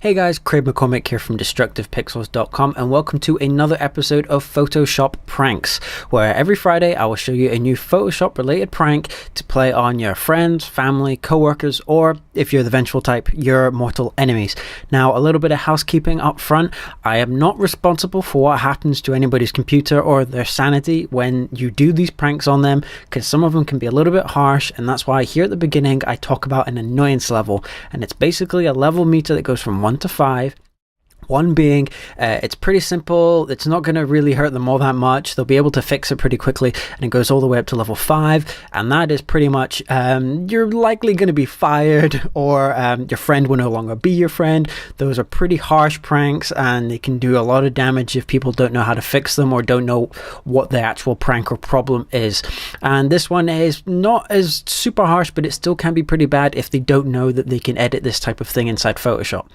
Hey guys, Craig McCormick here from DestructivePixels.com and welcome to another episode of Photoshop Pranks, where every Friday I will show you a new Photoshop related prank to play on your friends, family, co-workers, or if you're the vengeful type, your mortal enemies. Now, a little bit of housekeeping up front. I am not responsible for what happens to anybody's computer or their sanity when you do these pranks on them, because some of them can be a little bit harsh, and that's why here at the beginning I talk about an annoyance level, and it's basically a level meter that goes from 1 to 5. 1 being it's pretty simple, it's not going to really hurt them all that much, they'll be able to fix it pretty quickly, and it goes all the way up to level 5, and that is pretty much you're likely going to be fired, or your friend will no longer be your friend. Those are pretty harsh pranks, and they can do a lot of damage if people don't know how to fix them or don't know what the actual prank or problem is. And this one is not as super harsh, but it still can be pretty bad if they don't know that they can edit this type of thing inside Photoshop.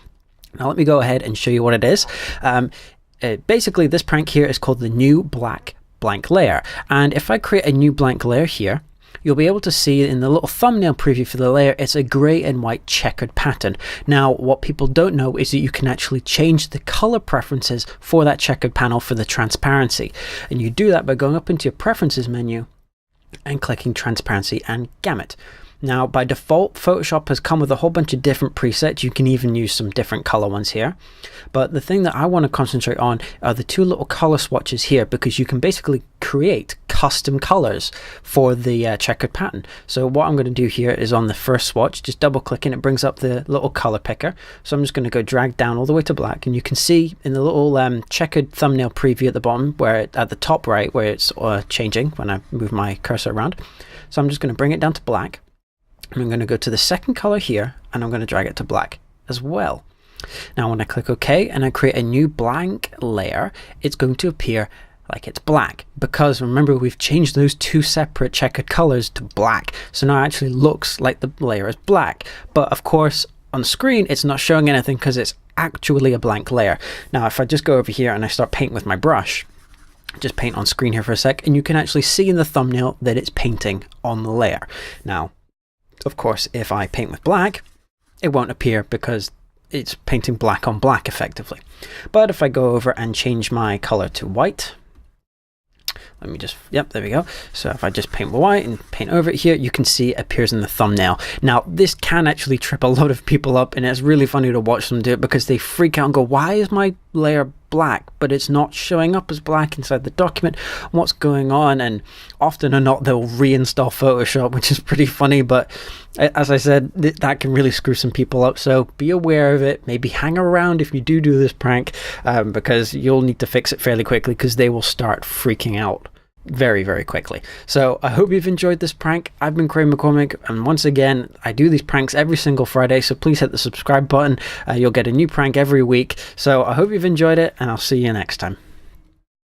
Now let me go ahead and show you what it is. Basically, this prank here is called the new black blank layer. And if I create a new blank layer here, you'll be able to see in the little thumbnail preview for the layer, it's a gray and white checkered pattern. Now, what people don't know is that you can actually change the color preferences for that checkered panel for the transparency. And you do that by going up into your preferences menu and clicking transparency and gamut. Now, by default, Photoshop has come with a whole bunch of different presets. You can even use some different color ones here. But the thing that I want to concentrate on are the two little color swatches here, because you can basically create custom colors for the checkered pattern. So what I'm going to do here is on the first swatch, just double click and it brings up the little color picker. So I'm just going to go drag down all the way to black, and you can see in the little checkered thumbnail preview at the bottom, where at the top right, where it's changing when I move my cursor around. So I'm just going to bring it down to black. I'm going to go to the second color here, and I'm going to drag it to black as well. Now when I click OK and I create a new blank layer, it's going to appear like it's black, because remember, we've changed those two separate checkered colors to black, so now it actually looks like the layer is black. But of course on screen it's not showing anything because it's actually a blank layer. Now if I just go over here and I start painting with my brush, just paint on screen here for a sec, and you can actually see in the thumbnail that it's painting on the layer. Now of course, if I paint with black, it won't appear because it's painting black on black effectively. But if I go over and change my color to white, let me just, yep, there we go. So if I just paint with white and paint over it here, you can see it appears in the thumbnail. Now, this can actually trip a lot of people up, and it's really funny to watch them do it because they freak out and go, why is my layer black, but it's not showing up as black inside the document? What's going on? And often or not, they'll reinstall Photoshop, which is pretty funny, but as I said, that can really screw some people up. So be aware of it. Maybe hang around if you do this prank, because you'll need to fix it fairly quickly, because they will start freaking out very, very quickly. So I hope you've enjoyed this prank. I've been Craig McCormick, and once again, I do these pranks every single Friday, so please hit the subscribe button. You'll get a new prank every week. So I hope you've enjoyed it, and I'll see you next time.